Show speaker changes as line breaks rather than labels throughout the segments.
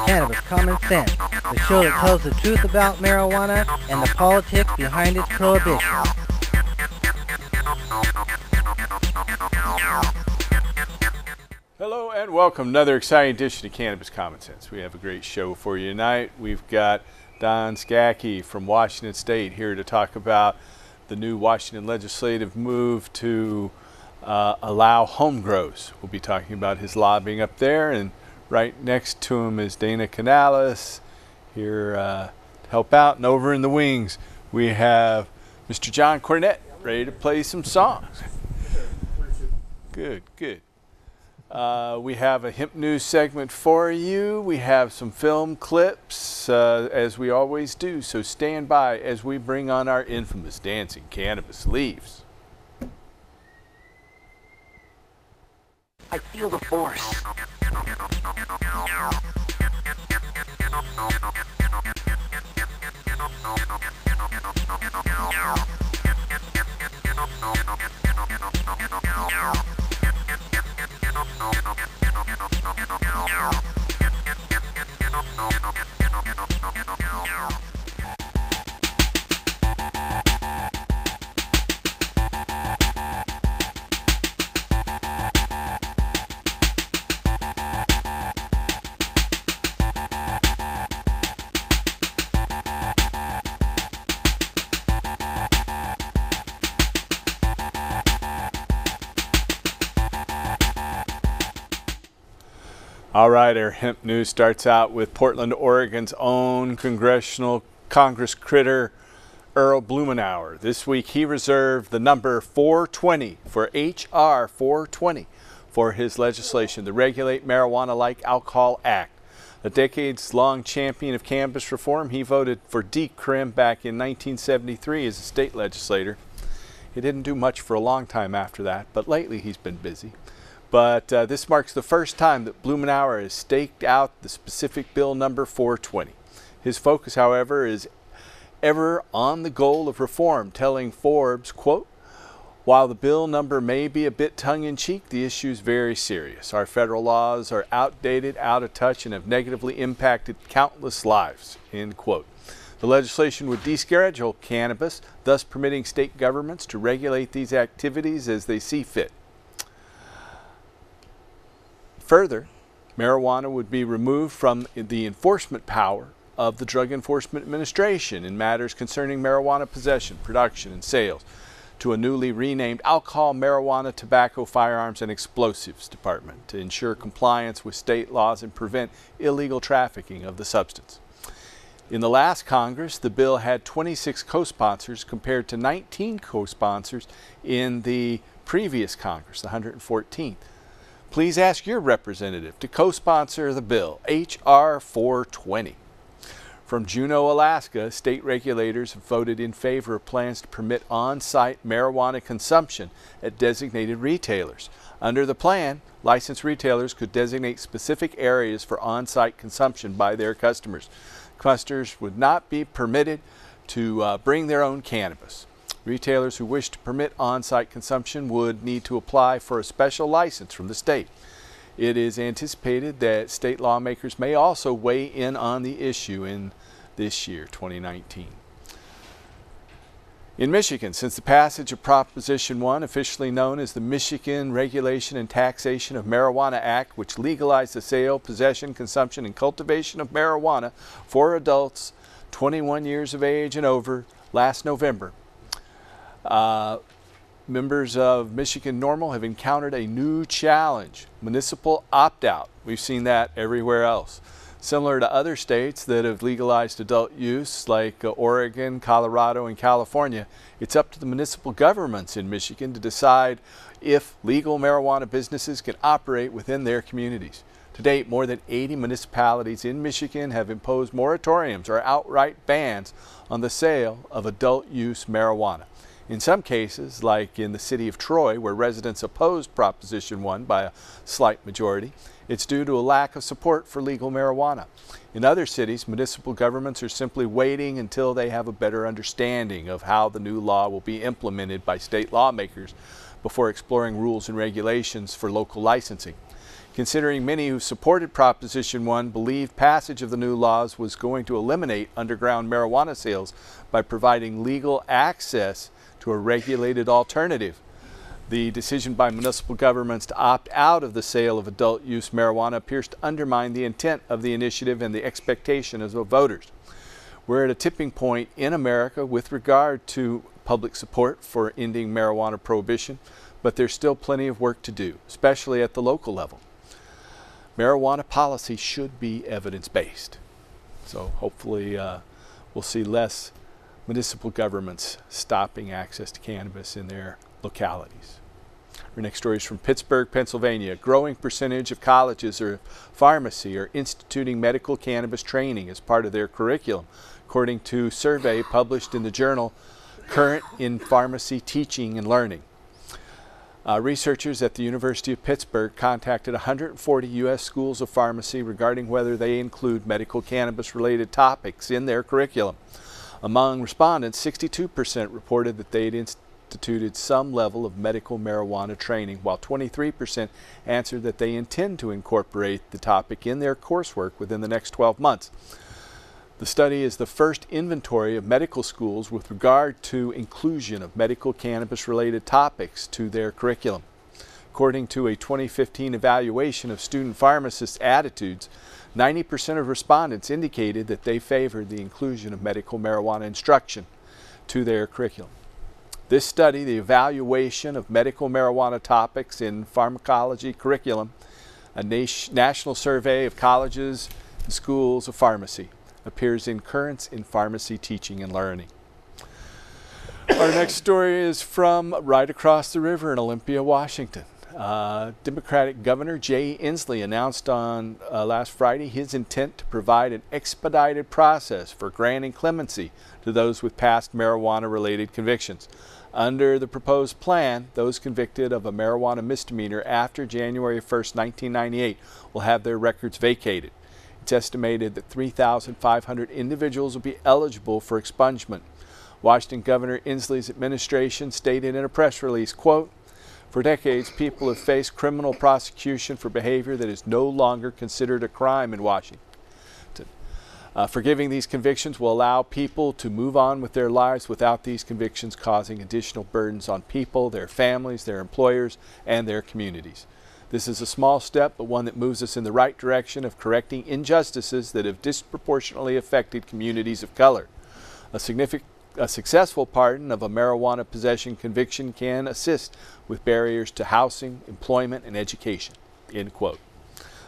Cannabis Common Sense, the show that tells the truth about marijuana and the politics behind its prohibition.
Hello and welcome. Another exciting edition of Cannabis Common Sense. We have a great show for you tonight. We've got Don Skacke from Washington State here to talk about the new Washington legislative move to allow home grows. We'll be talking about his lobbying up there, and right next to him is Dana Cannabis here to help out. And over in the wings we have Mr. John Cornett ready to play some songs. Good, good. We have a hemp news segment for you. We have some film clips, as we always do, so stand by as we bring on our infamous dancing cannabis leaves.
I feel the force.
All right, our hemp news starts out with Portland, Oregon's own Congress critter, Earl Blumenauer. This week he reserved the number 420 for H.R. 420 for his legislation, the Regulate Marijuana-like Alcohol Act. A decades-long champion of cannabis reform, he voted for decrim back in 1973 as a state legislator. He didn't do much for a long time after that, but lately he's been busy. But this marks the first time that Blumenauer has staked out the specific bill number 420. His focus, however, is ever on the goal of reform, telling Forbes, quote, "While the bill number may be a bit tongue-in-cheek, the issue is very serious. Our federal laws are outdated, out of touch, and have negatively impacted countless lives," end quote. The legislation would deschedule cannabis, thus permitting state governments to regulate these activities as they see fit. Further, marijuana would be removed from the enforcement power of the Drug Enforcement Administration in matters concerning marijuana possession, production, and sales to a newly renamed Alcohol, Marijuana, Tobacco, Firearms, and Explosives Department to ensure compliance with state laws and prevent illegal trafficking of the substance. In the last Congress, the bill had 26 co-sponsors compared to 19 co-sponsors in the previous Congress, the 114th. Please ask your representative to co-sponsor the bill, H.R. 420. From Juneau, Alaska, state regulators have voted in favor of plans to permit on-site marijuana consumption at designated retailers. Under the plan, licensed retailers could designate specific areas for on-site consumption by their customers. Customers would not be permitted to bring their own cannabis. Retailers who wish to permit on-site consumption would need to apply for a special license from the state. It is anticipated that state lawmakers may also weigh in on the issue in this year, 2019. In Michigan, since the passage of Proposition 1, officially known as the Michigan Regulation and Taxation of Marijuana Act, which legalized the sale, possession, consumption, and cultivation of marijuana for adults 21 years of age and over last November, members of Michigan NORML have encountered a new challenge, municipal opt-out. We've seen that everywhere else. Similar to other states that have legalized adult use like Oregon, Colorado, and California, it's up to the municipal governments in Michigan to decide if legal marijuana businesses can operate within their communities. To date, more than 80 municipalities in Michigan have imposed moratoriums or outright bans on the sale of adult use marijuana. In some cases, like in the city of Troy, where residents opposed Proposition 1 by a slight majority, it's due to a lack of support for legal marijuana. In other cities, municipal governments are simply waiting until they have a better understanding of how the new law will be implemented by state lawmakers before exploring rules and regulations for local licensing. considering many who supported Proposition 1 believed passage of the new laws was going to eliminate underground marijuana sales by providing legal access to a regulated alternative. The decision by municipal governments to opt out of the sale of adult-use marijuana appears to undermine the intent of the initiative and the expectations of voters. We're at a tipping point in America with regard to public support for ending marijuana prohibition, but there's still plenty of work to do, especially at the local level. Marijuana policy should be evidence-based. So hopefully we'll see less municipal governments stopping access to cannabis in their localities. Our next story is from Pittsburgh, Pennsylvania. A growing percentage of colleges or pharmacy are instituting medical cannabis training as part of their curriculum, according to a survey published in the journal Current in Pharmacy Teaching and Learning. Researchers at the University of Pittsburgh contacted 140 U.S. schools of pharmacy regarding whether they include medical cannabis-related topics in their curriculum. Among respondents, 62% reported that they had instituted some level of medical marijuana training, while 23% answered that they intend to incorporate the topic in their coursework within the next 12 months. The study is the first inventory of medical schools with regard to inclusion of medical cannabis-related topics to their curriculum. According to a 2015 evaluation of student pharmacists' attitudes, 90% of respondents indicated that they favored the inclusion of medical marijuana instruction to their curriculum. This study, the evaluation of medical marijuana topics in pharmacology curriculum, a national survey of colleges and schools of pharmacy, appears in Currents in Pharmacy Teaching and Learning. Our next story is from right across the river in Olympia, Washington. Democratic Governor Jay Inslee announced on last Friday his intent to provide an expedited process for granting clemency to those with past marijuana-related convictions. Under the proposed plan, those convicted of a marijuana misdemeanor after January 1, 1998 will have their records vacated. It's estimated that 3,500 individuals will be eligible for expungement. Washington Governor Inslee's administration stated in a press release, quote, "For decades, people have faced criminal prosecution for behavior that is no longer considered a crime in Washington. Forgiving these convictions will allow people to move on with their lives without these convictions causing additional burdens on people, their families, their employers, and their communities. This is a small step, but one that moves us in the right direction of correcting injustices that have disproportionately affected communities of color. A successful pardon of a marijuana possession conviction can assist with barriers to housing, employment, and education," end quote.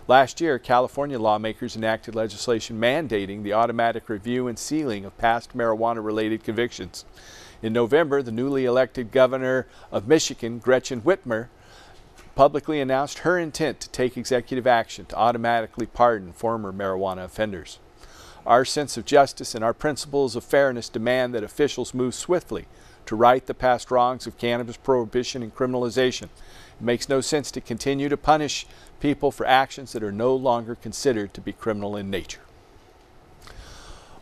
Last year, California lawmakers enacted legislation mandating the automatic review and sealing of past marijuana-related convictions. In November, the newly elected governor of Michigan, Gretchen Whitmer, publicly announced her intent to take executive action to automatically pardon former marijuana offenders. Our sense of justice and our principles of fairness demand that officials move swiftly to right the past wrongs of cannabis prohibition and criminalization. It makes no sense to continue to punish people for actions that are no longer considered to be criminal in nature.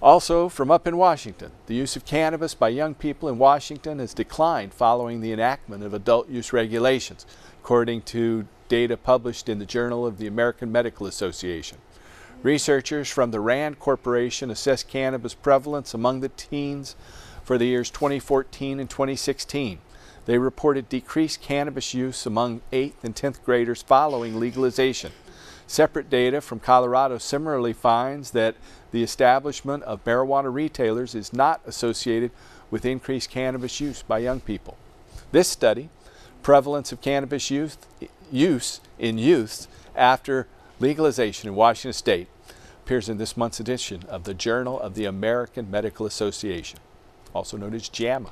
Also, from up in Washington, the use of cannabis by young people in Washington has declined following the enactment of adult use regulations, according to data published in the Journal of the American Medical Association. Researchers from the RAND Corporation assessed cannabis prevalence among the teens for the years 2014 and 2016. They reported decreased cannabis use among 8th and 10th graders following legalization. Separate data from Colorado similarly finds that the establishment of marijuana retailers is not associated with increased cannabis use by young people. This study, Prevalence of Cannabis Use in Youths After Legalization in Washington State, appears in this month's edition of the Journal of the American Medical Association, also known as JAMA.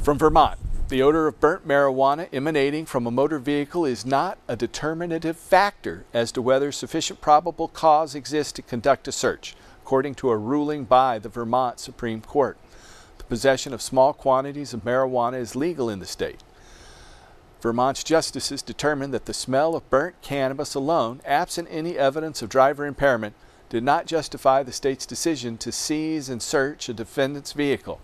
From Vermont, the odor of burnt marijuana emanating from a motor vehicle is not a determinative factor as to whether sufficient probable cause exists to conduct a search, according to a ruling by the Vermont Supreme Court. The possession of small quantities of marijuana is legal in the state. Vermont's justices determined that the smell of burnt cannabis alone, absent any evidence of driver impairment, did not justify the state's decision to seize and search a defendant's vehicle.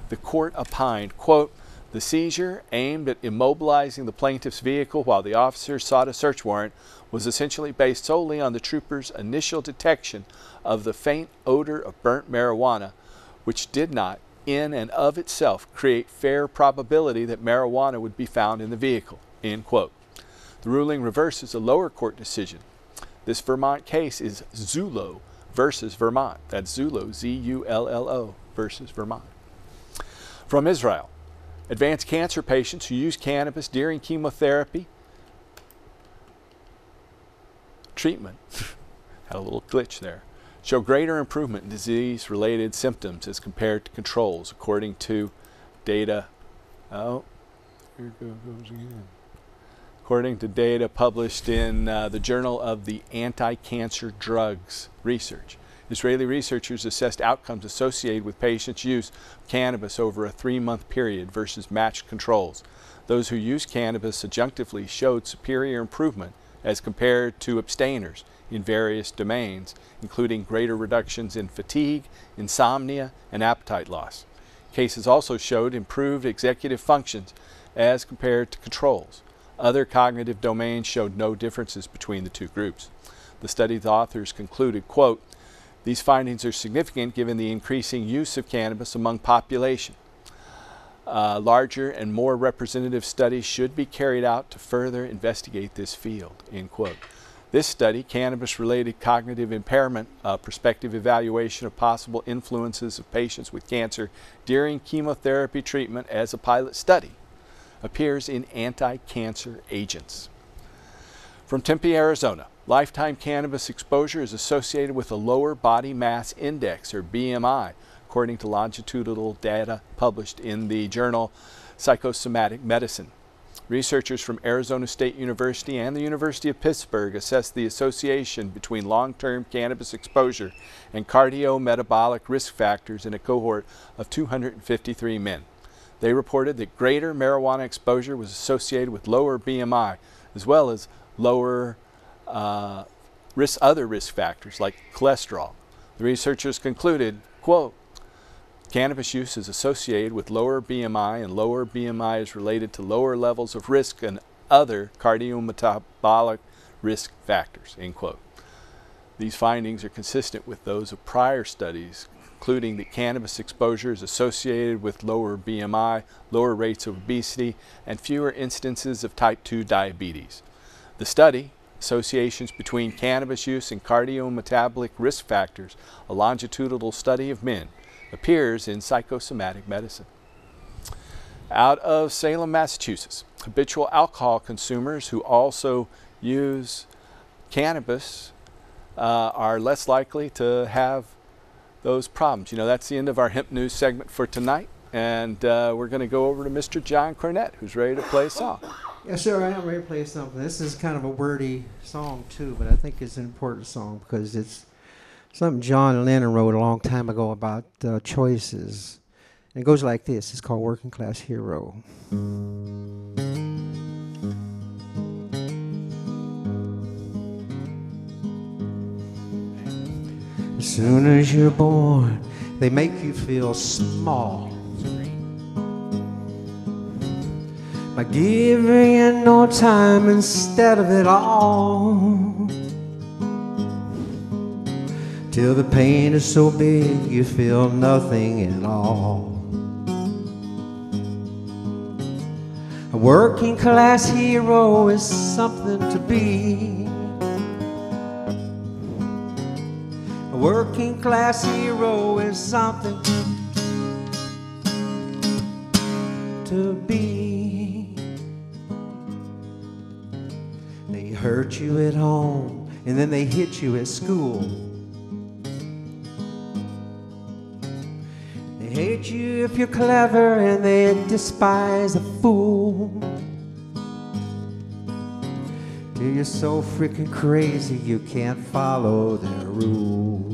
The court opined, quote, The seizure, aimed at immobilizing the plaintiff's vehicle while the officers sought a search warrant, was essentially based solely on the troopers' initial detection of the faint odor of burnt marijuana, which did not, in and of itself, create fair probability that marijuana would be found in the vehicle." End quote. The ruling reverses a lower court decision. This Vermont case is Zullo versus Vermont. That's Zullo, Z-U-L-L-O, versus Vermont. From Israel, advanced cancer patients who use cannabis during chemotherapy treatment, had a little glitch there, show greater improvement in disease-related symptoms as compared to controls, according to data. Oh, here it goes again. According to data published in the Journal of the Anti-Cancer Drugs Research. Israeli researchers assessed outcomes associated with patients' use of cannabis over a 3-month period versus matched controls. Those who used cannabis adjunctively showed superior improvement as compared to abstainers in various domains, including greater reductions in fatigue, insomnia, and appetite loss. Cases also showed improved executive functions as compared to controls. Other cognitive domains showed no differences between the two groups. The study's authors concluded, quote, "These findings are significant given the increasing use of cannabis among population. Larger and more representative studies should be carried out to further investigate this field," end quote. This study, Cannabis-Related Cognitive Impairment, Prospective Evaluation of Possible Influences of Patients with Cancer During Chemotherapy Treatment as a Pilot Study, appears in Anti-Cancer Agents. From Tempe, Arizona, lifetime cannabis exposure is associated with a lower body mass index, or BMI, according to longitudinal data published in the journal Psychosomatic Medicine. Researchers from Arizona State University and the University of Pittsburgh assessed the association between long-term cannabis exposure and cardiometabolic risk factors in a cohort of 253 men. They reported that greater marijuana exposure was associated with lower BMI, as well as lower other risk factors like cholesterol. The researchers concluded, quote, "Cannabis use is associated with lower BMI, and lower BMI is related to lower levels of risk and other cardiometabolic risk factors," end quote. These findings are consistent with those of prior studies, including that cannabis exposure is associated with lower BMI, lower rates of obesity, and fewer instances of type 2 diabetes. The study, Associations Between Cannabis Use and Cardiometabolic Risk Factors, a longitudinal study of men, appears in Psychosomatic Medicine. Out of Salem, Massachusetts, habitual alcohol consumers who also use cannabis are less likely to have those problems. You know, that's the end of our hemp news segment for tonight, and we're going to go over to Mr. John Cornett, who's ready to play a song.
Yeah, sure, I am ready to play something. This is kind of a wordy song too, but I think it's an important song because it's something John Lennon wrote a long time ago about choices. And it goes like this. It's called Working Class Hero. As soon as you're born, they make you feel small by giving you no time instead of it all, till the pain is so big you feel nothing at all. A working class hero is something to be. A working class hero is something to be. They hurt you at home and then they hit you at school. They hate you if you're clever and they despise a fool. Till you're so freaking crazy you can't follow their rules.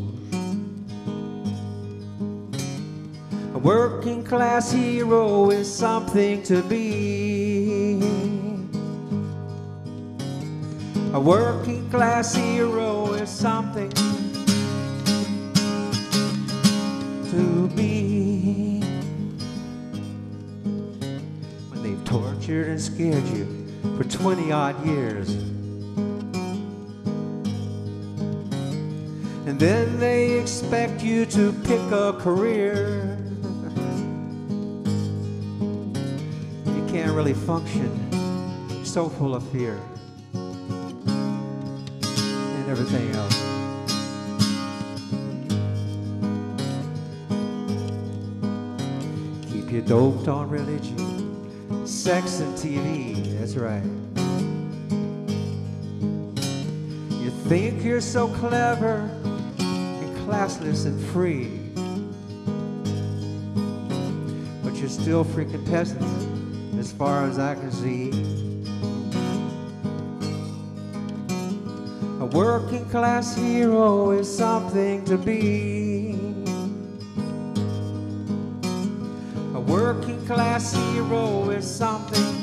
A working class hero is something to be. A working class hero is something to be. tortured and scared you for 20 odd years. And then they expect you to pick a career. You can't really function, so full of fear and everything else. Keep you doped on religion, sex and TV, that's right. You think you're so clever and classless and free, but you're still freaking peasant as far as I can see. A working class hero is something to be. A working class hero is something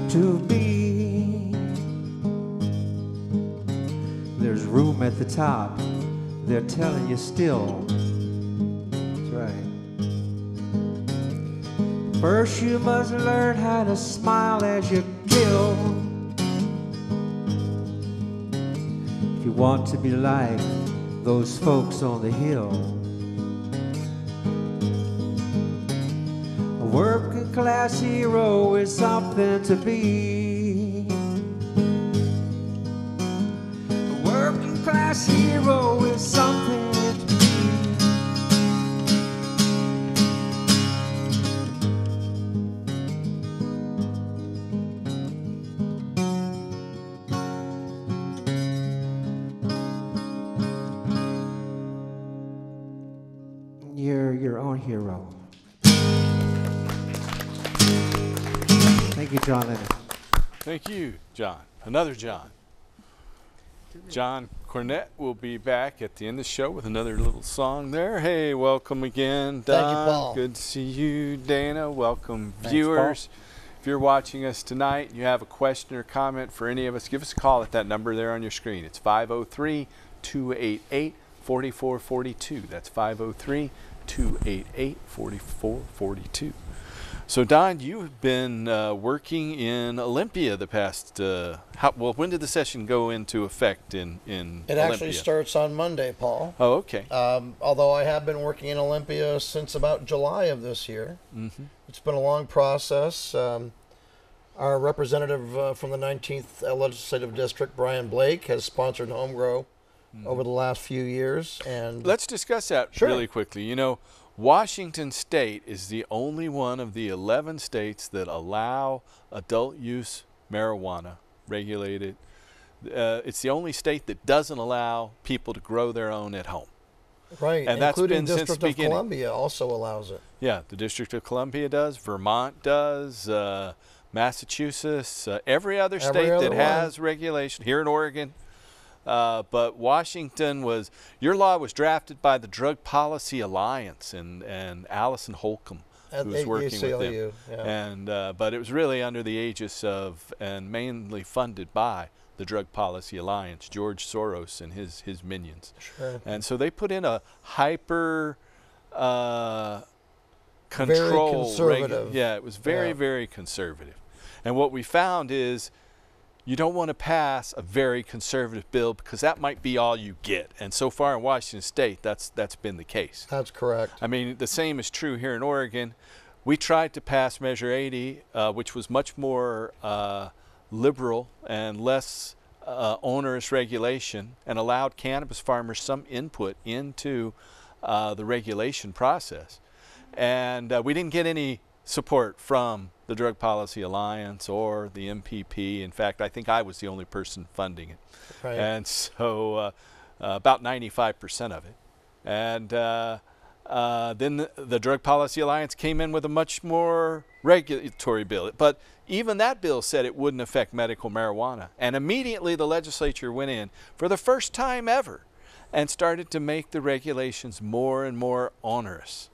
to be. There's room at the top, they're telling you still. That's right. First you must learn how to smile as you kill. If you want to be like those folks on the hill. A working class hero is something to be. A working class hero is something to be. You're your own hero. Thank you, John Lennon.
Thank you, John. Another John. John Cornette will be back at the end of the show with another little song there. Hey, welcome again, Don.
Thank you, Paul.
Good to see you, Dana. Welcome,
Thanks,
viewers. If you're watching us tonight and you have a question or comment for any of us, give us a call at that number there on your screen. It's 503-288-4442. That's 503-288-4442. So, Don, you have been working in Olympia the past, well, when did the session go into effect in
It
Olympia?
actually starts on Monday, Paul.
Oh, okay.
Although I have been working in Olympia since about July of this year.
Mm-hmm.
It's been a long process. Our representative from the 19th Legislative District, Brian Blake, has sponsored Home Grow over the last few years. And
Let's discuss that
Sure.
really quickly. You know, Washington State is the only one of the 11 states that allow adult use marijuana regulated. It's the only state that doesn't allow people to grow their own at home.
right,
and that's
including
been since
District
the
of
beginning.
Columbia also allows it.
Yeah, the District of Columbia does, Vermont does, Massachusetts, every other state
other
that
one.
has regulation, here in Oregon. But Washington was, your law was drafted by the Drug Policy Alliance and Allison Holcomb,
At
who was working with them.
ACLU, yeah.
And, but it was really under the aegis of, and mainly funded by, the Drug Policy Alliance, George Soros and his minions.
Sure.
And so they put in a hyper
Very
control.
conservative.
Yeah, it was very,
Yeah.
very conservative. And what we found is you don't want to pass a very conservative bill because that might be all you get. And so far in Washington State, that's been the case.
That's correct.
I mean, the same is true here in Oregon. We tried to pass Measure 80, which was much more liberal and less onerous regulation, and allowed cannabis farmers some input into the regulation process. And we didn't get any support from the Drug Policy Alliance or the MPP. In fact, I think I was the only person funding it.
Right.
And so about 95% of it. And then the Drug Policy Alliance came in with a much more regulatory bill. But even that bill said it wouldn't affect medical marijuana. And immediately the legislature went in for the first time ever and started to make the regulations more and more onerous.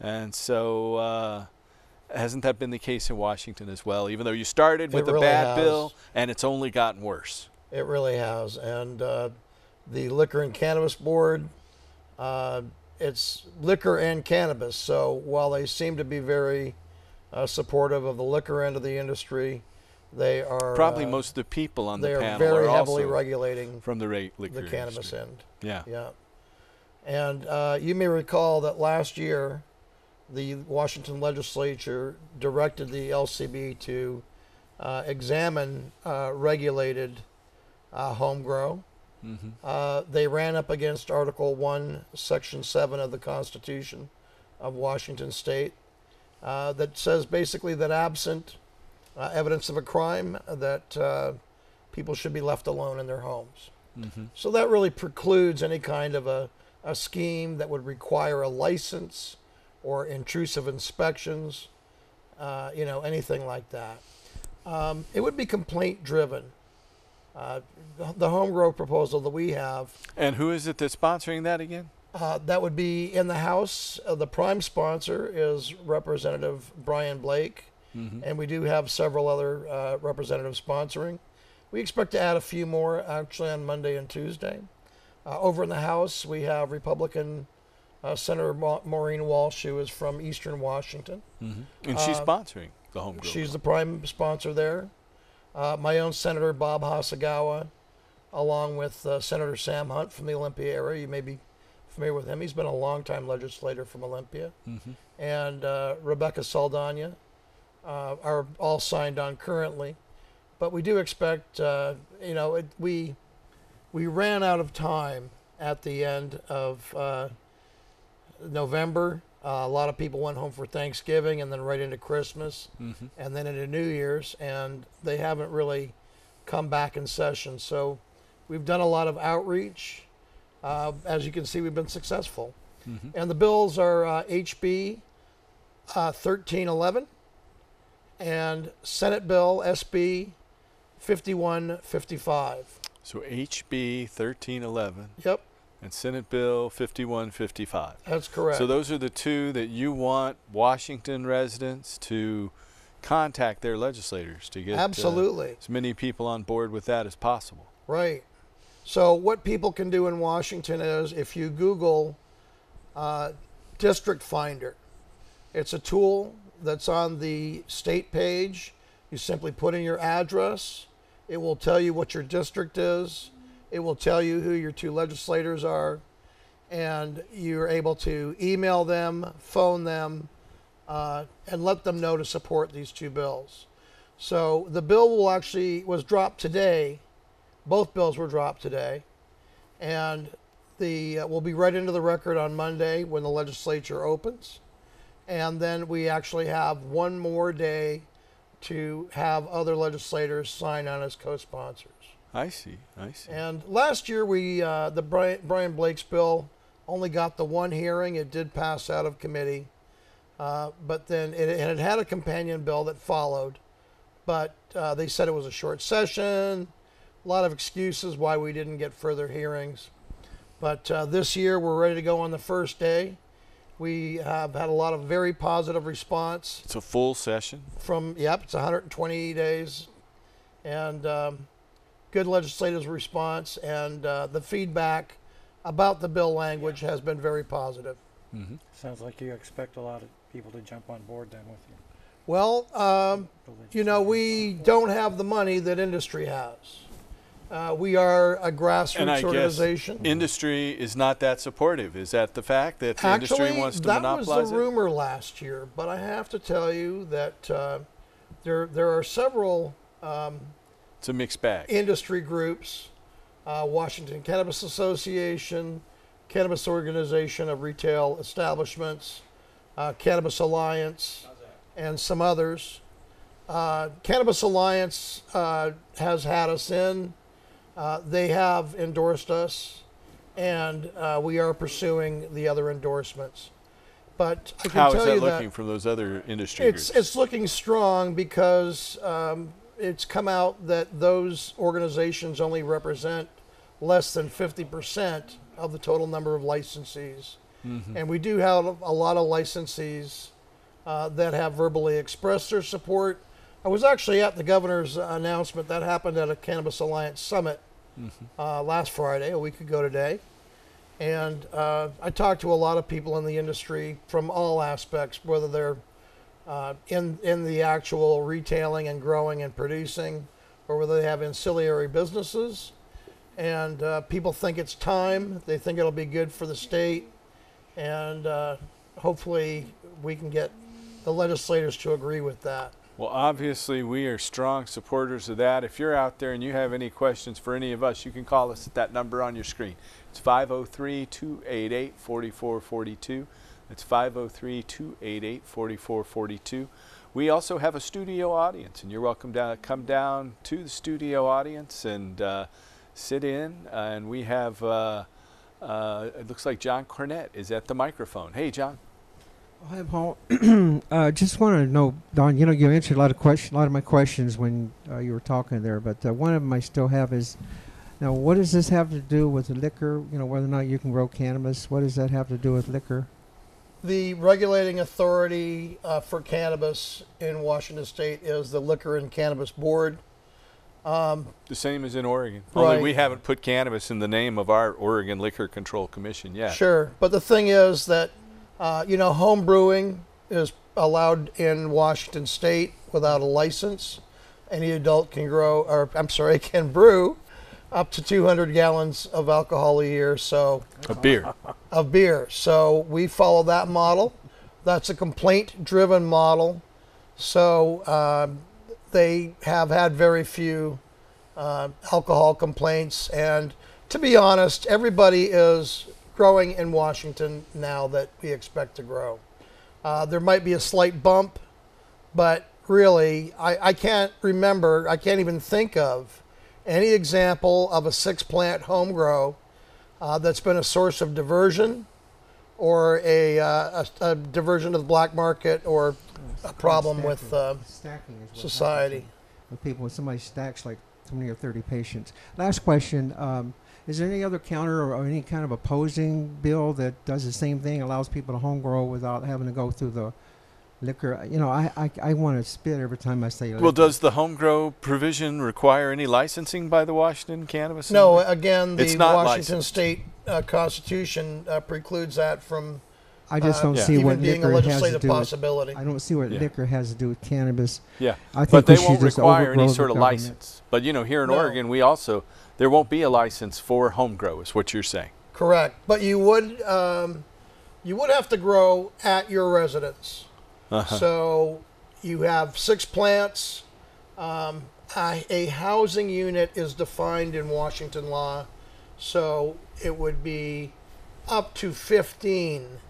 And so hasn't that been the case in Washington as well? Even though you started with a
really
bad
has.
bill and it's only gotten worse.
It really has. And the Liquor and Cannabis Board it's liquor and cannabis. So while they seem to be very supportive of the liquor end of the industry, they are
probably most of the people on the
they are
panel
very
are
heavily
also
regulating
from the liquor
the cannabis
industry.
end.
Yeah.
Yeah. And you may recall that last year, the Washington legislature directed the LCB to examine regulated home grow. They ran up against Article 1, Section 7 of the Constitution of Washington State that says basically that absent evidence of a crime, that people should be left alone in their homes. So that really precludes any kind of a scheme that would require a license or intrusive inspections, anything like that. It would be complaint driven. The home grow proposal that we have.
And who is it that's sponsoring that again?
That would be in the House. The prime sponsor is Representative Brian Blake, and we do have several other representatives sponsoring. We expect to add a few more actually on Monday and Tuesday. Over in the House, we have Republican Senator Maureen Walsh, who is from Eastern Washington.
And she's sponsoring the home grow.
She's the prime sponsor there. My own Senator Bob Hasagawa, along with Senator Sam Hunt from the Olympia area. You may be familiar with him. He's been a longtime legislator from Olympia. And Rebecca Saldana are all signed on currently. But we do expect, we ran out of time at the end of November. A lot of people went home for Thanksgiving and then right into Christmas and then into New Year's, and they haven't really come back in session. So we've done a lot of outreach. As you can see, we've been successful. And the bills are HB 1311 and Senate Bill SB 5155.
So HB 1311.
Yep.
And Senate Bill 5155.
That's correct.
So those are the two that you want Washington residents to contact their legislators to get
absolutely
as many people on board with that as possible.
Right. So what people can do in Washington is if you Google District Finder, it's a tool that's on the state page. You simply put in your address. It will tell you what your district is. It will tell you who your two legislators are, and you're able to email them, phone them, and let them know to support these two bills. So the bill was dropped today. Both bills were dropped today, and will be read into the record on Monday when the legislature opens, and then we actually have one more day to have other legislators sign on as co-sponsors.
I see.
And last year, the Brian Blake's bill only got the one hearing. It did pass out of committee, but then it had a companion bill that followed, but they said it was a short session, a lot of excuses why we didn't get further hearings. But this year, we're ready to go on the first day. We have had a lot of very positive response.
It's a full session?
It's 120 days. And good legislative response, and the feedback about the bill language has been very positive.
Sounds like you expect a lot of people to jump on board then with you.
Well, we don't have the money that industry has. We are a grassroots organization.
Guess industry is not that supportive. Is that the fact that the industry wants to monopolize it?
That was the rumor last year, but I have to tell you that there are several
it's a mixed bag.
Industry groups, Washington Cannabis Association, Cannabis Organization of Retail Establishments, Cannabis Alliance, and some others. Cannabis Alliance has had us in. They have endorsed us, and we are pursuing the other endorsements. But I can
How
tell
is that
you
looking from those other industry groups?
It's looking strong because it's come out that those organizations only represent less than 50% of the total number of licensees. And we do have a lot of licensees that have verbally expressed their support. I was actually at the governor's announcement that happened at a Cannabis Alliance summit last Friday, a week ago today. And I talk to a lot of people in the industry from all aspects, whether they're in the actual retailing and growing and producing, or whether they have ancillary businesses. And people think it's time. They think it'll be good for the state. And hopefully we can get the legislators to agree with that.
Well, obviously, we are strong supporters of that. If you're out there and you have any questions for any of us, you can call us at that number on your screen. It's 503-288-4442. That's 503-288-4442. We also have a studio audience, and you're welcome to come down to the studio audience and sit in. And we have, it looks like John Cornett is at the microphone. Hey, John.
Hi, Paul. Just want to know, Don, you answered a lot of my questions when you were talking there, but one of them I still have is, now, what does this have to do with the liquor? Whether or not you can grow cannabis, what does that have to do with liquor?
The regulating authority for cannabis in Washington State is the Liquor and Cannabis Board.
The same as in Oregon.
Right.
Only we haven't put cannabis in the name of our Oregon Liquor Control Commission yet.
Sure, but the thing is that home brewing is allowed in Washington State without a license. Any adult can can brew up to 200 gallons of alcohol a year. So
Of beer.
So we follow that model. That's a complaint-driven model. So they have had very few alcohol complaints. And to be honest, everybody is growing in Washington now that we expect to grow. There might be a slight bump, but really, I can't even think of any example of a 6-plant home grow that's been a source of diversion or a diversion to the black market or a problem with
stacking is what
society.
With people, when somebody stacks like 20 or 30 patients. Last question. Is there any other counter or any kind of opposing bill that does the same thing, allows people to home grow without having to go through the liquor? I want to spit every time I say liquor.
Well, does the home grow provision require any licensing by the Washington Cannabis?
No, again,
It's
the
not
Washington
licensed.
State Constitution precludes that from
I just don't see
even
what
being a
liquor has to
legislative
do with.
possibility.
I don't see what
Yeah.
liquor has to do with cannabis.
Yeah,
I think
but
we
they
should
won't
just
require any
overgrow the
sort of
government.
license. But here in
No.
Oregon, there won't be a license for home grow, is what you're saying.
Correct, but you would have to grow at your residence.
Uh-huh.
So you have 6 plants. A housing unit is defined in Washington law, so it would be up to 15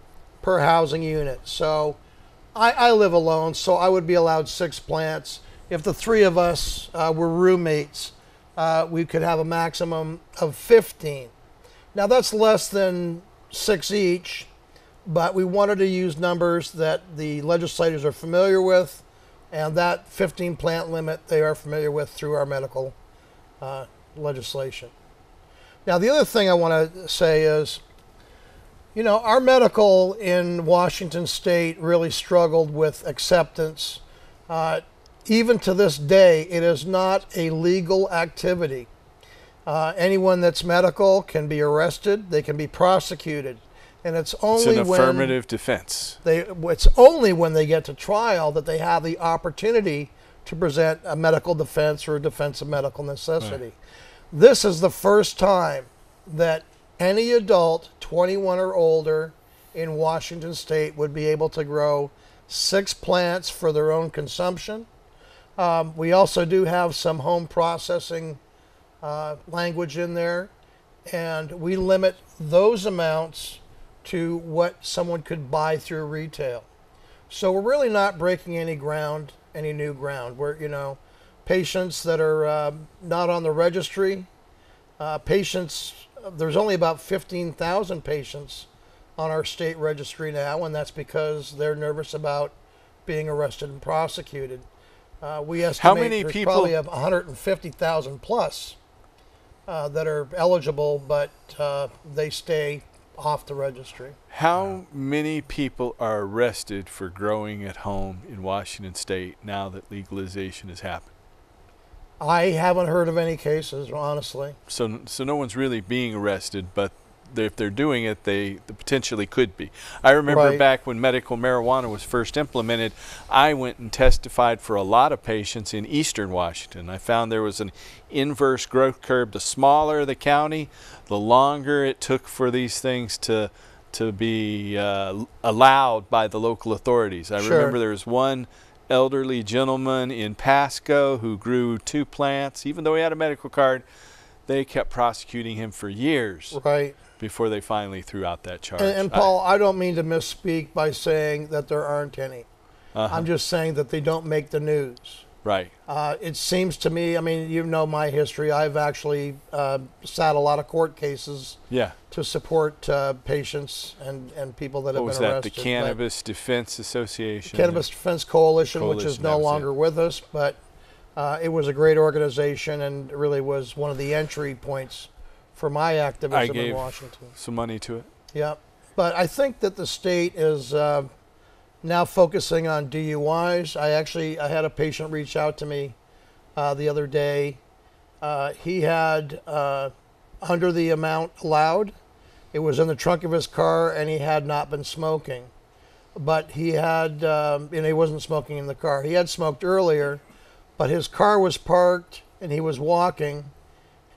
per housing unit. So I live alone, so I would be allowed 6 plants. If the 3 of us were roommates, we could have a maximum of 15. Now that's less than 6 each, but we wanted to use numbers that the legislators are familiar with, and that 15 plant limit they are familiar with through our medical legislation. Now the other thing I want to say is, our medical in Washington State really struggled with acceptance. Even to this day, it is not a legal activity. Anyone that's medical can be arrested, they can be prosecuted, and it's only
It's an affirmative defense.
it's only when they get to trial that they have the opportunity to present a medical defense or a defense of medical necessity.
Right.
This is the first time that any adult 21 or older in Washington State would be able to grow 6 plants for their own consumption. We also do have some home processing language in there, and we limit those amounts to what someone could buy through retail. So we're really not breaking any new ground. We're, patients that are not on the registry, there's only about 15,000 patients on our state registry now, and that's because they're nervous about being arrested and prosecuted. We estimate
many
there's
people-
probably 150,000 plus that are eligible, but they stay off the registry.
How many people are arrested for growing at home in Washington State now that legalization has happened?
I haven't heard of any cases, honestly.
So no one's really being arrested, but if they're doing it, they potentially could be. I remember
Right.
back when medical marijuana was first implemented, I went and testified for a lot of patients in eastern Washington. I found there was an inverse growth curve. The smaller the county, the longer it took for these things to be allowed by the local authorities. I
Sure.
remember there was one elderly gentleman in Pasco who grew 2 plants. Even though he had a medical card, they kept prosecuting him for years
Right.
before they finally threw out that charge.
And Paul, I don't mean to misspeak by saying that there aren't any.
Uh-huh.
I'm just saying that they don't make the news.
Right.
It seems to me, I mean, you know my history. I've actually sat a lot of court cases
Yeah.
to support patients and people that
What
have
was
been
that?
arrested.
The Cannabis Defense Association?
Cannabis Defense Coalition, which is
Coalition,
no
that was
longer
it.
with us, but it was a great organization and really was one of the entry points for my
I
activism
gave
in Washington.
some money to it.
Yeah, but I think that the state is now focusing on DUIs. I had a patient reach out to me the other day. He had under the amount allowed. It was in the trunk of his car, and he had not been smoking. But he had, and he wasn't smoking in the car. He had smoked earlier, but his car was parked, and he was walking,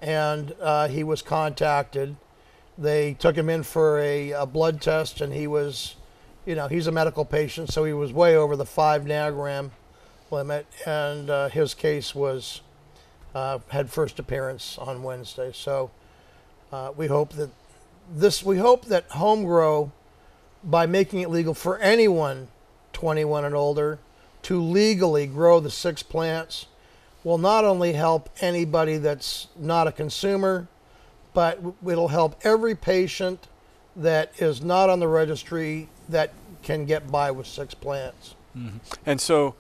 and he was contacted. They took him in for a blood test, and he was, he's a medical patient, so he was way over the 5 nanogram limit, and his case was had first appearance on Wednesday. So we hope that home grow, by making it legal for anyone 21 and older to legally grow the 6 plants, will not only help anybody that's not a consumer, but it'll help every patient that is not on the registry that can get by with 6 plants.
Mm-hmm. And so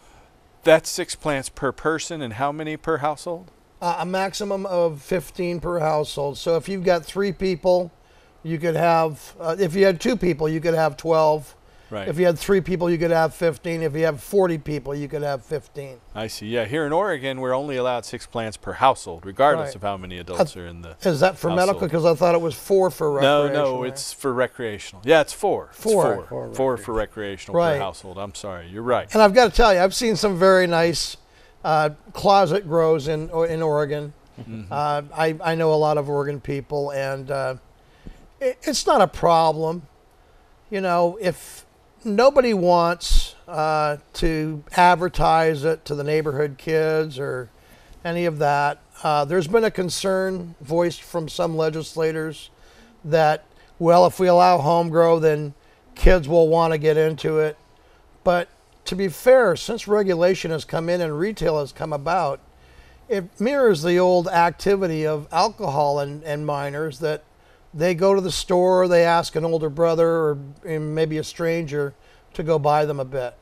that's 6 plants per person, and how many per household?
A maximum of 15 per household. So if you've got 3 people, you could have, if you had 2 people, you could have 12.
Right.
If you had 3 people, you could have 15. If you have 40 people, you could have 15.
I see. Yeah, here in Oregon, we're only allowed 6 plants per household, regardless
Right.
of how many adults are in the
Is that for medical?
household.
Because I thought it was 4 for recreational.
No, it's for recreational. Yeah, it's 4. It's
4.
4 for recreational
Right.
per household. I'm sorry. You're right.
And I've got to tell you, I've seen some very nice closet grows in Oregon.
Mm-hmm.
I know a lot of Oregon people, and it's not a problem. If nobody wants to advertise it to the neighborhood kids or any of that, there's been a concern voiced from some legislators that, well, if we allow home grow, then kids will want to get into it. But to be fair, since regulation has come in and retail has come about, it mirrors the old activity of alcohol and minors, that they go to the store, they ask an older brother or maybe a stranger to go buy them a bit.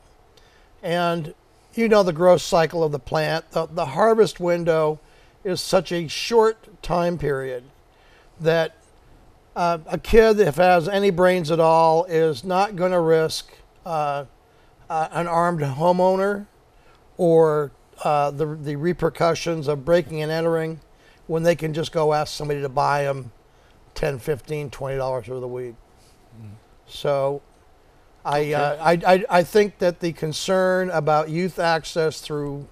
And the growth cycle of the plant. The harvest window is such a short time period that a kid, if has any brains at all, is not going to risk an armed homeowner or the repercussions of breaking and entering when they can just go ask somebody to buy them $10, $15, $20 worth of weed. So I think that the concern about youth access through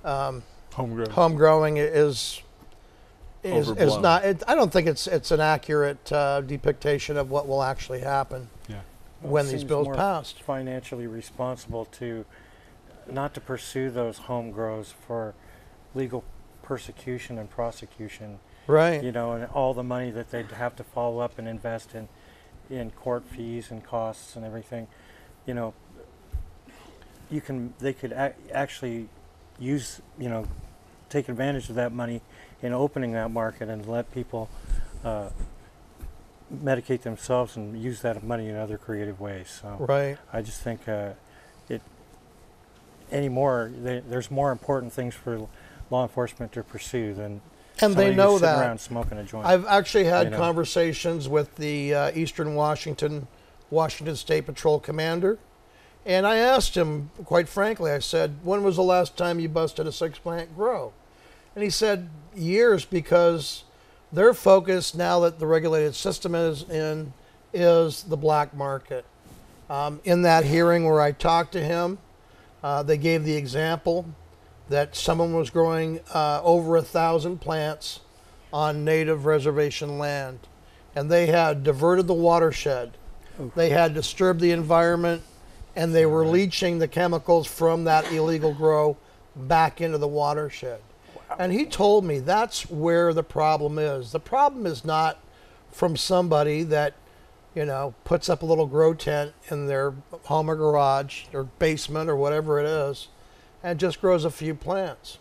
home growing is
Overblown.
not. I don't think it's an accurate depiction of what will actually happen when these
seems
bills
more
pass.
financially responsible to not to pursue those home grows for legal persecution and prosecution.
Right.
And all the money that they'd have to follow up and invest in court fees and costs and everything. They could actually use, take advantage of that money in opening that market and let people medicate themselves and use that money in other creative ways. So
Right.
I just think there's more important things for law enforcement to pursue than
And they
somebody
know
who's sitting
that.
around smoking a joint.
I've actually had
You know.
conversations with the Eastern Washington State Patrol commander, and I asked him, quite frankly, I said, when was the last time you busted a 6-plant grow? And he said, years, because Their focus, now that the regulated system is in, is the black market. In that hearing where I talked to him, they gave the example that someone was growing over 1,000 plants on native reservation land, and they had diverted the watershed. They had disturbed the environment, and they were leaching the chemicals from that illegal grow back into the watershed. Wow. And he told me that's where the problem is. The problem is not from somebody that, you know, puts up a little grow tent in their home or garage or basement or whatever it is and just grows a few plants.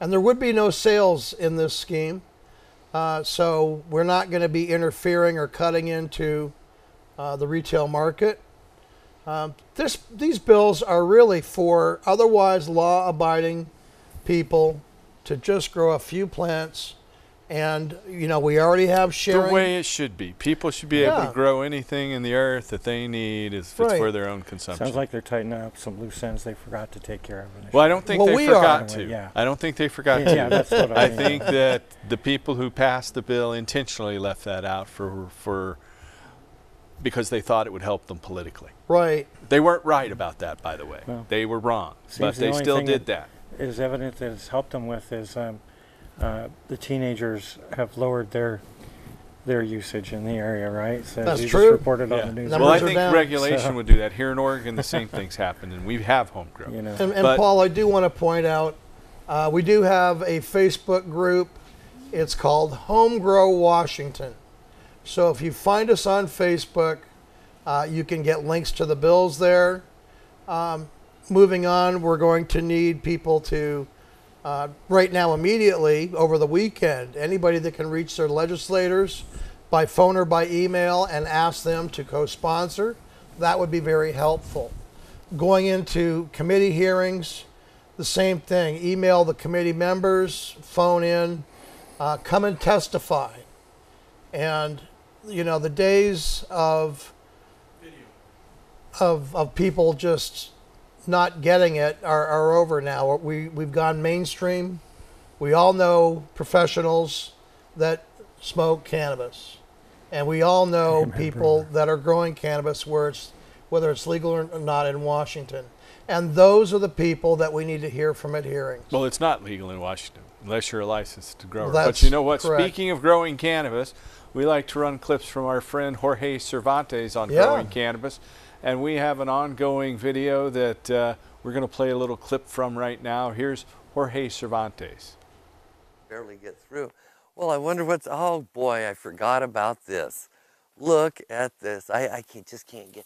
And there would be no sales in this scheme, so we're not going to be interfering or cutting into the retail market. These bills are really for otherwise law-abiding people to just grow a few plants. And, you know, we already have sharing.
The way it should be. People should be able to grow anything in the earth that they need if it's for their own consumption.
Sounds like they're tightening up some loose ends they forgot to take care of.
Well, I don't think they forgot to.
Yeah.
I don't think they forgot to.
Yeah, that's what I mean.
think that the people who passed the bill intentionally left that out because they thought it would help them politically.
Right.
They weren't right about that, by the way.
Well,
they were wrong, but they still did that.
Is evidence that it's helped them with is the teenagers have lowered their usage in the area, right? So
that's
you
true.
Just reported on the news.
Well, I think regulation would do that. Here in Oregon, the same things happen, and we have home grow.
You know.
And Paul, I do want to point out, we do have a Facebook group. It's called Home Grow Washington. So if you find us on Facebook, you can get links to the bills there. Moving on, we're going to need people to, right now immediately, over the weekend, anybody that can reach their legislators by phone or by email and ask them to co-sponsor, that would be very helpful. Going into committee hearings, the same thing. Email the committee members, phone in, come and testify. And, you know, the days of people just not getting it are over now. We've gone mainstream. We all know professionals that smoke cannabis, and we all know people that are growing cannabis whether it's legal or not in Washington. And those are the people that we need to hear from at hearings.
Well, it's not legal in Washington unless you're a licensed grower.
Well,
but you know what?
correct.
Speaking of growing cannabis, we like to run clips from our friend Jorge Cervantes on growing cannabis. And we have an ongoing video that we're going to play a little clip from right now. Here's Jorge Cervantes.
Barely get through. Well, I wonder what's, oh boy, I forgot about this. Look at this. I just can't get,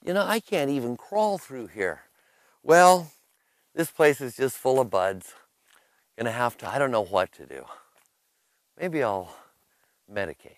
you know, I can't even crawl through here. Well, this place is just full of buds. Gonna have to, I don't know what to do. Maybe I'll medicate.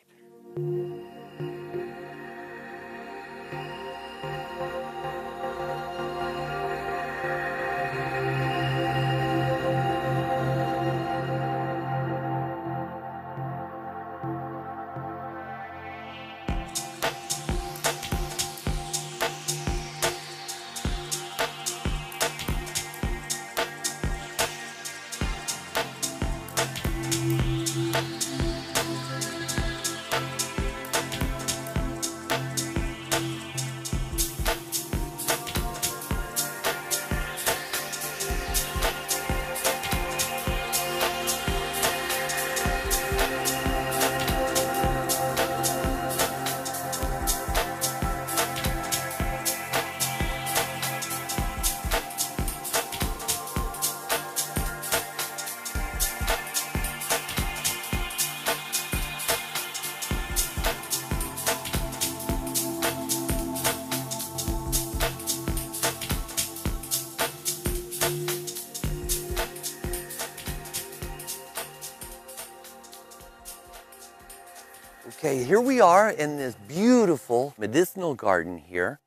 Okay, here we are in this beautiful medicinal garden here.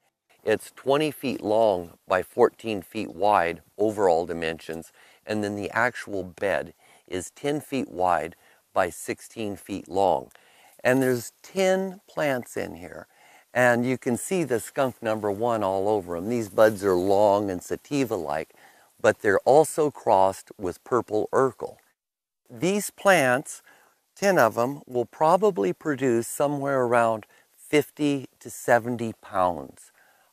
It's 20 feet long by 14 feet wide, overall dimensions, and then the actual bed is 10 feet wide by 16 feet long. And there's 10 plants in here, and you can see the skunk #1 all over them. These buds are long and sativa-like, but they're also crossed with purple urkel. These plants 10 of them will probably produce somewhere around 50 to 70 pounds.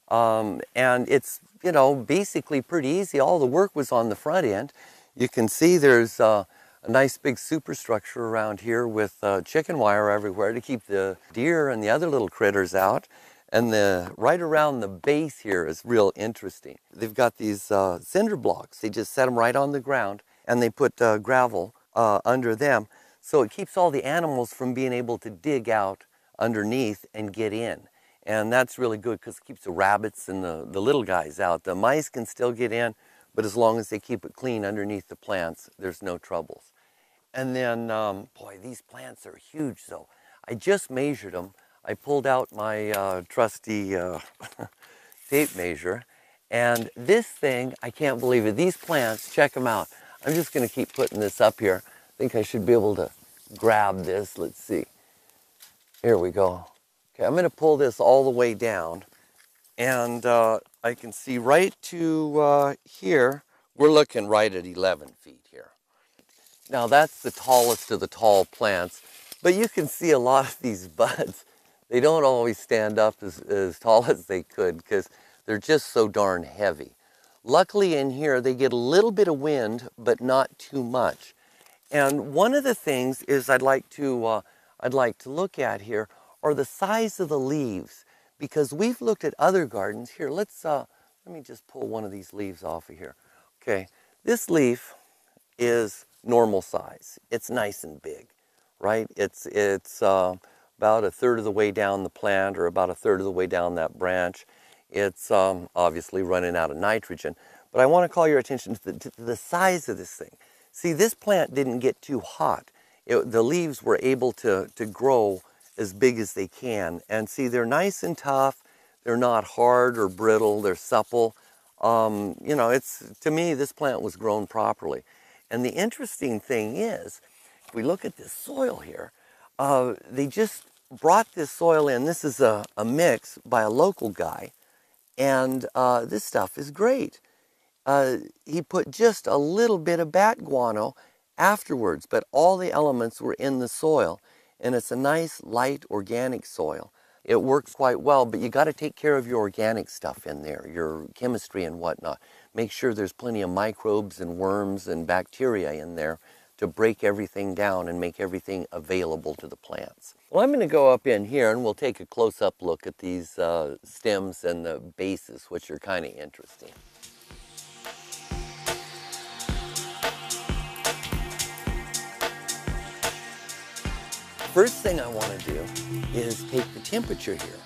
And it's, you know, basically pretty easy. All the work was on the front end. You can see there's a nice big superstructure around here with chicken wire everywhere to keep the deer and the other little critters out. And right around the base here is real interesting. They've got these cinder blocks. They just set them right on the ground, and they put gravel under them. So it keeps all the animals from being able to dig out underneath and get in. And that's really good because it keeps the rabbits and the little guys out. The mice can still get in, but as long as they keep it clean underneath the plants, there's no troubles. And then, boy, these plants are huge. So I just measured them. I pulled out my trusty tape measure. And this thing, I can't believe it. These plants, check them out. I'm just going to keep putting this up here. I think I should be able to grab this. Let's see. Here we go. Okay, I'm going to pull this all the way down. And I can see right to here, we're looking right at 11 feet here. Now that's the tallest of the tall plants. But you can see a lot of these buds. They don't always stand up as tall as they could because they're just so darn heavy. Luckily in here, they get a little bit of wind, but not too much. And one of the things is I'd like to look at here are the size of the leaves, because we've looked at other gardens. Here, let me just pull one of these leaves off of here. Okay, this leaf is normal size. It's nice and big, right? It's about a third of the way down the plant, or about a third of the way down that branch. It's obviously running out of nitrogen. But I want to call your attention to the size of this thing. See, this plant didn't get too hot. The leaves were able to grow as big as they can. And see, they're nice and tough. They're not hard or brittle. They're supple. You know, to me, this plant was grown properly. And the interesting thing is, if we look at this soil here, they just brought this soil in. This is a mix by a local guy. And this stuff is great. He put just a little bit of bat guano afterwards, but all the elements were in the soil. And it's a nice, light, organic soil. It works quite well, but you got to take care of your organic stuff in there, your chemistry and whatnot. Make sure there's plenty of microbes and worms and bacteria in there to break everything down and make everything available to the plants. Well, I'm going to go up in here and we'll take a close-up look at these stems and the bases, which are kind of interesting. First thing I want to do is take the temperature here,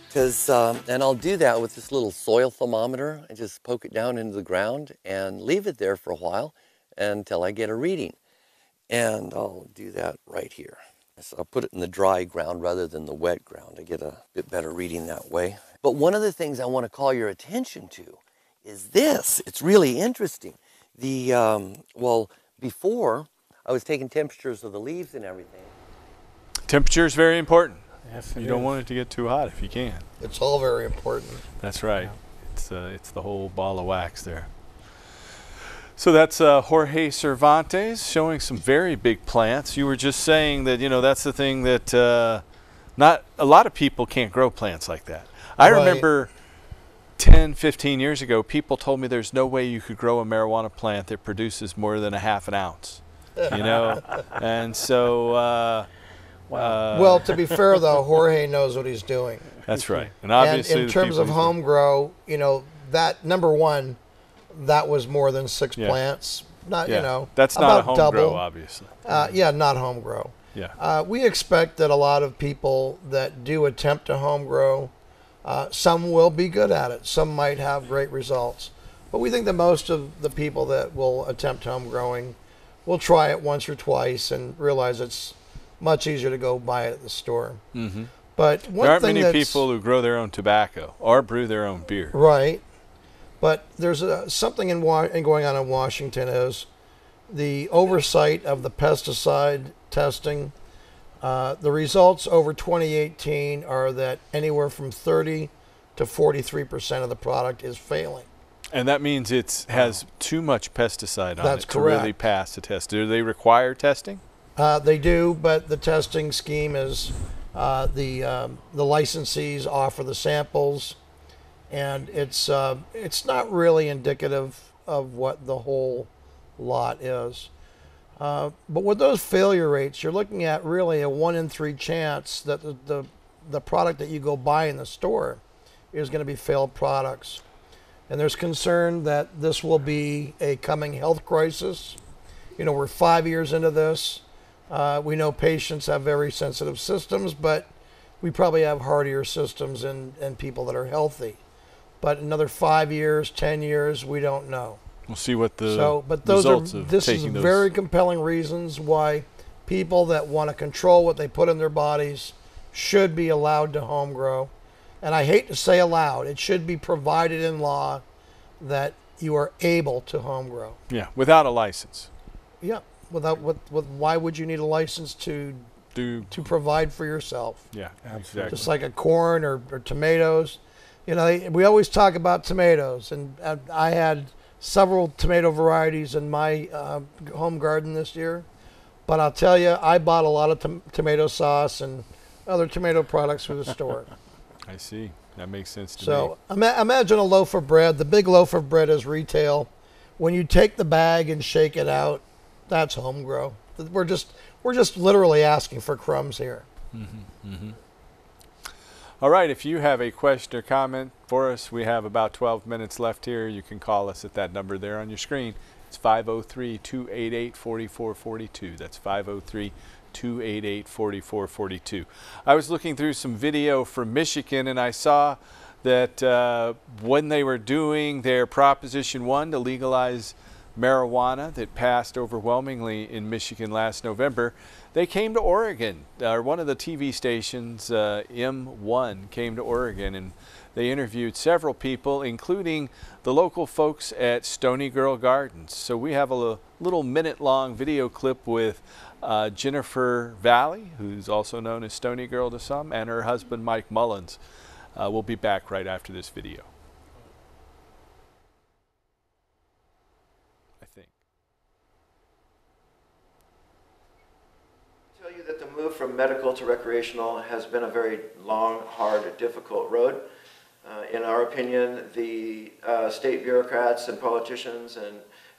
because, and I'll do that with this little soil thermometer. I just poke it down into the ground and leave it there for a while until I get a reading. And I'll do that right here. So I'll put it in the dry ground rather than the wet ground. I get a bit better reading that way. But one of the things I want to call your attention to is this. It's really interesting. Well, before I was taking temperatures of the leaves and everything.
Temperature is very important.
Yes,
You don't want it to get too hot if you can.
It's all very important.
That's right. It's the whole ball of wax there. So that's Jorge Cervantes showing some very big plants. You were just saying that, you know, that's the thing that not a lot of people can't grow plants like that. I remember 10, 15 years ago, people told me there's no way you could grow a marijuana plant that produces more than a half an ounce, you know? And so...
well, to be fair, though, Jorge knows what he's doing.
That's right. And obviously,
in terms of home grow, you know, that number one, that was more than 6 plants. Not, you know,
that's not
about
a home
double.
grow, obviously.
Yeah, not home grow.
Yeah.
We expect that a lot of people that do attempt to home grow, some will be good at it. Some might have great results. But we think that most of the people that will attempt home growing will try it once or twice and realize it's much easier to go buy it at the store.
Mm-hmm.
But
there aren't many people who grow their own tobacco or brew their own beer.
Right. But there's something going on in Washington is the oversight of the pesticide testing. The results over 2018 are that anywhere from 30 to 43% of the product is failing.
And that means it has too much pesticide on
That's
it to really pass the test. Do they require testing?
They do, but the testing scheme is the licensees offer the samples, and it's not really indicative of what the whole lot is. But with those failure rates, you're looking at really a 1 in 3 chance that the product that you go buy in the store is going to be failed products. And there's concern that this will be a coming health crisis. You know, we're 5 years into this. We know patients have very sensitive systems, but we probably have hardier systems in people that are healthy. But another 5 years, 10 years, we don't know.
We'll see what the
results
of
this
taking
is
those.
very compelling reasons why people that want to control what they put in their bodies should be allowed to home grow. And I hate to say allowed, it should be provided in law that you are able to home grow.
Yeah, without a license.
Yeah, why would you need a license to provide for yourself?
Yeah, exactly.
Just like a corn or tomatoes. You know, we always talk about tomatoes, and I had several tomato varieties in my home garden this year. But I'll tell you, I bought a lot of tomato sauce and other tomato products from the store.
I see. That makes sense to me.
So imagine a loaf of bread. The big loaf of bread is retail. When you take the bag and shake it out, that's home grow. We're just literally asking for crumbs here.
Mm-hmm, mm-hmm. All right, if you have a question or comment for us, we have about 12 minutes left here. You can call us at that number there on your screen. It's 503-288-4442. That's 503-288-4442. I was looking through some video from Michigan, and I saw that when they were doing their Proposition 1 to legalize marijuana that passed overwhelmingly in Michigan last November, they came to Oregon. One of the TV stations, M1, came to Oregon, and they interviewed several people, including the local folks at Stony Girl Gardens. So we have a little minute-long video clip with Jennifer Valley, who's also known as Stony Girl to some, and her husband, Mike Mullins. We'll be back right after this video.
That the move from medical to recreational has been a very long, hard, difficult road. In our opinion, the state bureaucrats and politicians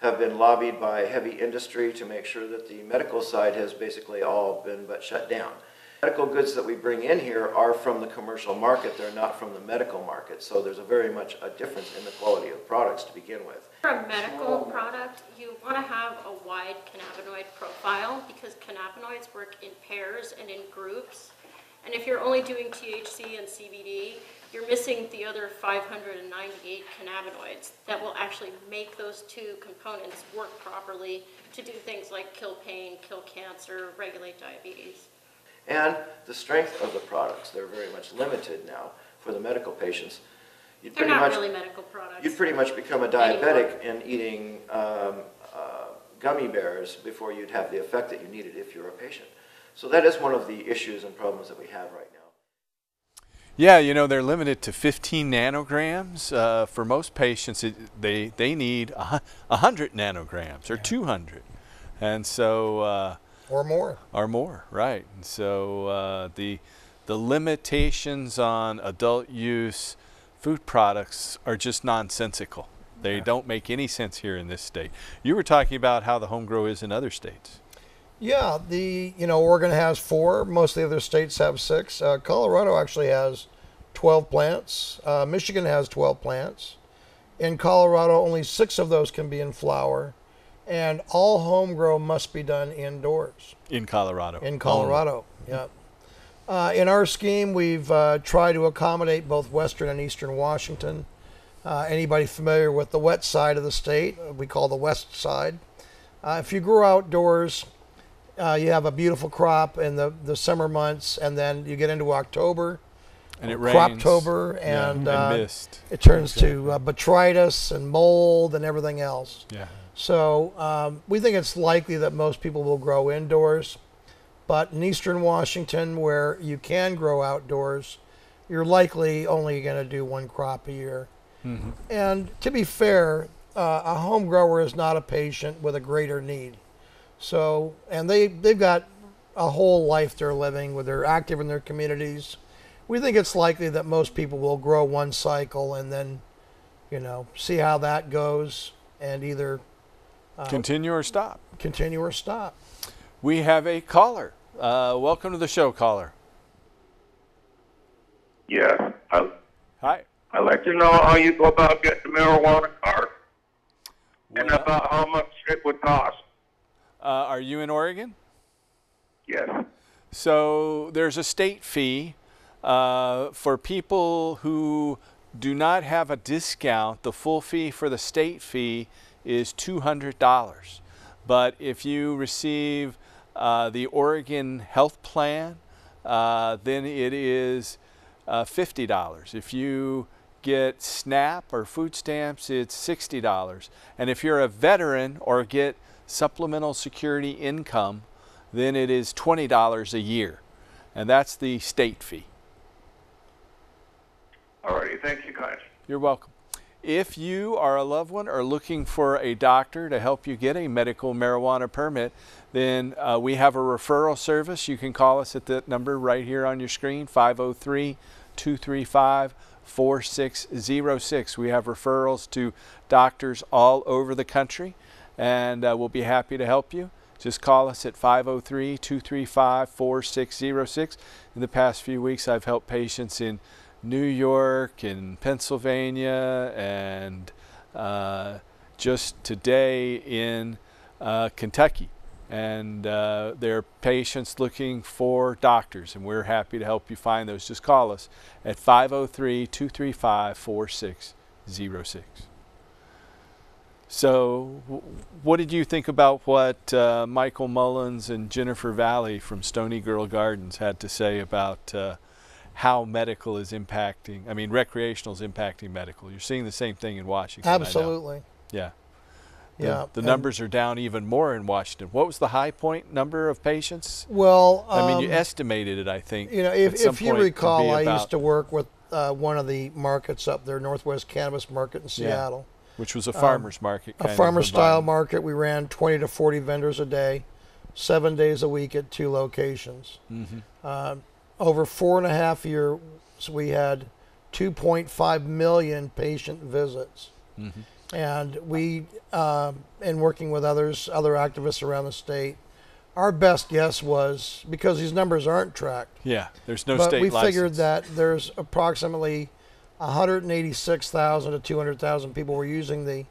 have been lobbied by heavy industry to make sure that the medical side has basically all been but shut down. Medical goods that we bring in here are from the commercial market. They're not from the medical market. So there's very much a difference in the quality of products to begin with.
For a medical product, you want to have a wide cannabinoid profile because cannabinoids work in pairs and in groups. And if you're only doing THC and CBD, you're missing the other 598 cannabinoids that will actually make those two components work properly to do things like kill pain, kill cancer, regulate diabetes.
And the strength of the products, they're very much limited now for the medical patients.
They're not really medical products.
You'd pretty much become a diabetic in eating gummy bears before you'd have the effect that you needed if you're a patient. So that is one of the issues and problems that we have right now.
Yeah, you know, they're limited to 15 nanograms. For most patients, they need 100 nanograms or 200. And so...
or more.
Or more, right. And so the limitations on adult use food products are just nonsensical. They don't make any sense here in this state. You were talking about how the home grow is in other states.
Yeah, Oregon has 4. Most of the other states have 6. Colorado actually has 12 plants. Michigan has 12 plants. In Colorado, only 6 of those can be in flower. And all home grow must be done indoors.
In Colorado.
In Colorado, yeah. In our scheme, we've tried to accommodate both Western and Eastern Washington. Anybody familiar with the wet side of the state, we call the west side. If you grow outdoors, you have a beautiful crop in the summer months, and then you get into October,
and it rains,
Croptober, and
mist.
It turns to botrytis and mold and everything else.
Yeah.
So we think it's likely that most people will grow indoors. But in Eastern Washington, where you can grow outdoors, you're likely only going to do 1 crop a year. Mm-hmm. And to be fair, a home grower is not a patient with a greater need. So, and they've got a whole life they're living, where they're active in their communities. We think it's likely that most people will grow one cycle and then, see how that goes and either
continue or stop.
Continue or stop.
We have a caller. Welcome to the show, caller.
Yeah.
Hi.
I'd like to know how you go about getting a marijuana card and about how much it would cost.
Are you in Oregon?
Yes.
So there's a state fee for people who do not have a discount. The full fee for the state fee is $200. But if you receive the Oregon Health Plan, then it is $50. If you get SNAP or food stamps, it's $60. And if you're a veteran or get supplemental security income, then it is $20 a year. And that's the state fee.
All righty. Thank you, guys.
You're welcome. If you or a loved one are looking for a doctor to help you get a medical marijuana permit, then we have a referral service. You can call us at that number right here on your screen, 503-235-4606. We have referrals to doctors all over the country, and we'll be happy to help you. Just call us at 503-235-4606. In the past few weeks, I've helped patients in New York and Pennsylvania, and just today in Kentucky. And they're patients looking for doctors, and we're happy to help you find those. Just call us at 503-235-4606. So what did you think about what Michael Mullins and Jennifer Valley from Stony Girl Gardens had to say about how medical is impacting, recreational is impacting medical? You're seeing the same thing in Washington.
Absolutely.
Yeah.
Yeah.
The numbers are down even more in Washington. What was the high point number of patients?
Well,
you estimated it, I think.
If you recall, I used to work with one of the markets up there, Northwest Cannabis Market in Seattle.
Which was a farmer's market.
A farmer-style market. We ran 20 to 40 vendors a day, 7 days a week at 2 locations.
Mm-hmm.
Over 4.5 years, we had 2.5 million patient visits.
Mm-hmm.
And we, in working with other activists around the state, our best guess was, because these numbers aren't tracked.
Yeah, there's no
but
state license.
We figured that there's approximately 186,000 to 200,000 people were using the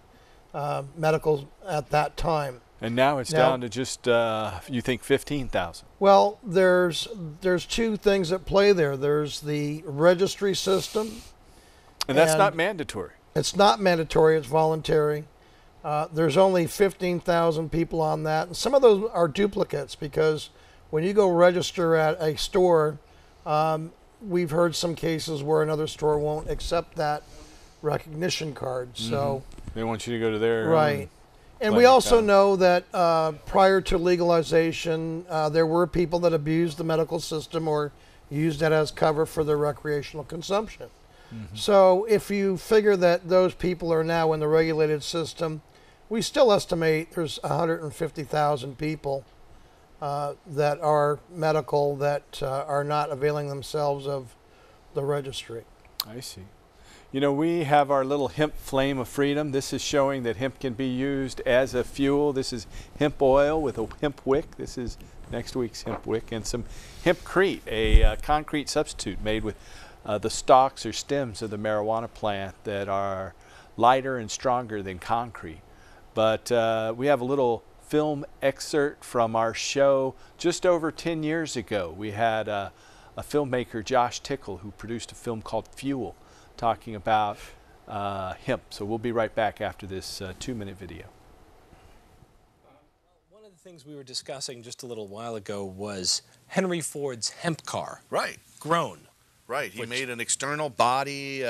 medical at that time.
And now it's down to just, you think, 15,000.
Well, there's 2 things at play there. There's the registry system.
And that's not mandatory.
It's not mandatory. It's voluntary. There's only 15,000 people on that. And some of those are duplicates, because when you go register at a store, we've heard some cases where another store won't accept that recognition card. So
they want you to go to their
right. And we also know that prior to legalization, there were people that abused the medical system or used it as cover for their recreational consumption. Mm-hmm. So if you figure that those people are now in the regulated system, we still estimate there's 150,000 people that are medical that are not availing themselves of the registry.
I see. We have our little hemp flame of freedom. This is showing that hemp can be used as a fuel. This is hemp oil with a hemp wick. This is next week's hemp wick. And some hempcrete, a concrete substitute made with the stalks or stems of the marijuana plant that are lighter and stronger than concrete. But we have a little film excerpt from our show just over 10 years ago. We had a filmmaker, Josh Tickle, who produced a film called Fuel, talking about hemp. So we'll be right back after this 2-minute video.
One of the things we were discussing just a little while ago was Henry Ford's hemp car.
Right.
Grown.
Right. He made an external body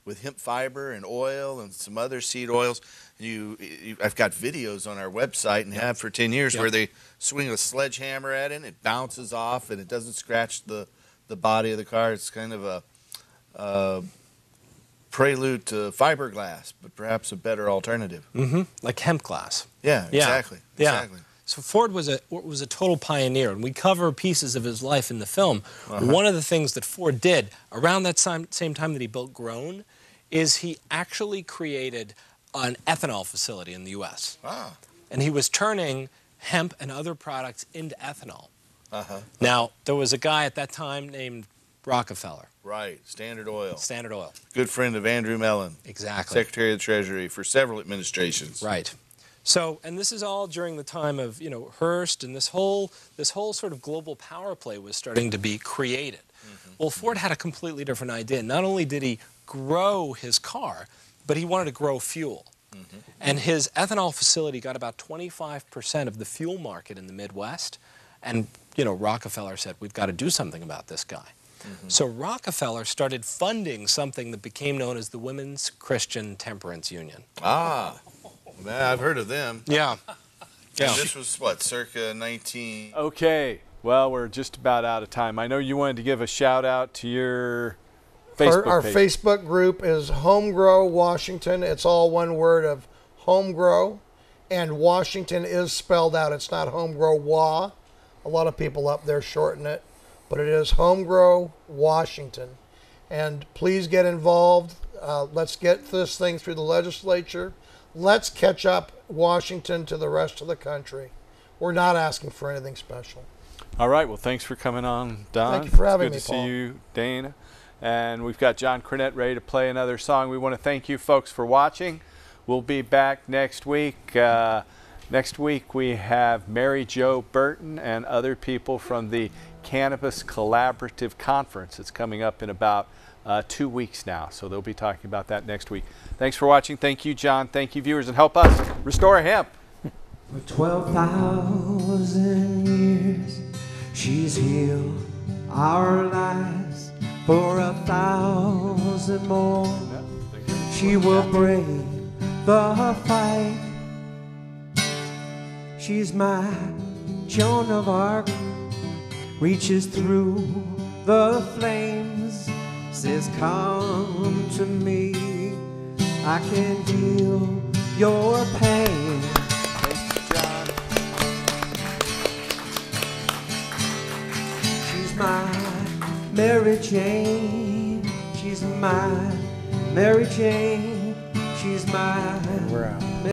with hemp fiber and oil and some other seed oils. I've got videos on our website and have for 10 years where they swing a sledgehammer at it and it bounces off and it doesn't scratch the body of the car. It's kind of a prelude to fiberglass, but perhaps a better alternative.
Mm-hmm. Like hemp glass.
Yeah, exactly.
Yeah.
Exactly.
So Ford was a total pioneer, and we cover pieces of his life in the film. One of the things that Ford did around that same time that he built Grown is he actually created an ethanol facility in the U.S. And he was turning hemp and other products into ethanol. Now, there was a guy at that time named Rockefeller.
Right, Standard Oil.
Standard Oil.
Good friend of Andrew Mellon.
Exactly.
Secretary of the Treasury for several administrations.
Right. So, and this is all during the time of, Hearst, and this whole sort of global power play was starting to be created. Well, Ford had a completely different idea. Not only did he grow his car, but he wanted to grow fuel. And his ethanol facility got about 25% of the fuel market in the Midwest. And, Rockefeller said, we've got to do something about this guy. So Rockefeller started funding something that became known as the Women's Christian Temperance Union.
Man, I've heard of them.
Yeah.
And this was, what, circa 19...
Okay. Well, we're just about out of time. I know you wanted to give a shout-out to your Facebook
Our
page.
Facebook group is Homegrow Washington. It's all one word of Homegrow. And Washington is spelled out. It's not Homegrow Wa. A lot of people up there shorten it. But it is Homegrow Washington. And please get involved. Let's get this thing through the legislature. Let's catch up Washington to the rest of the country. We're not asking for anything special.
All right. Well, thanks for coming on, Don.
Thank you for having me,
It's good
Paul.
to see you, Dana. And we've got John Cornett ready to play another song. We want to thank you folks for watching. We'll be back next week. Next week we have Mary Jo Burton and other people from the Cannabis Collaborative Conference. It's coming up in about 2 weeks now, so they'll be talking about that next week. Thanks for watching. Thank you, John. Thank you, viewers, and help us restore hemp.
For 12,000 years, she's healed our lives. For 1,000 more, she will break the fight. She's my Joan of Arc, reaches through the flames, says, come to me, I can heal your pain. She's my Mary Jane, she's my Mary Jane, she's my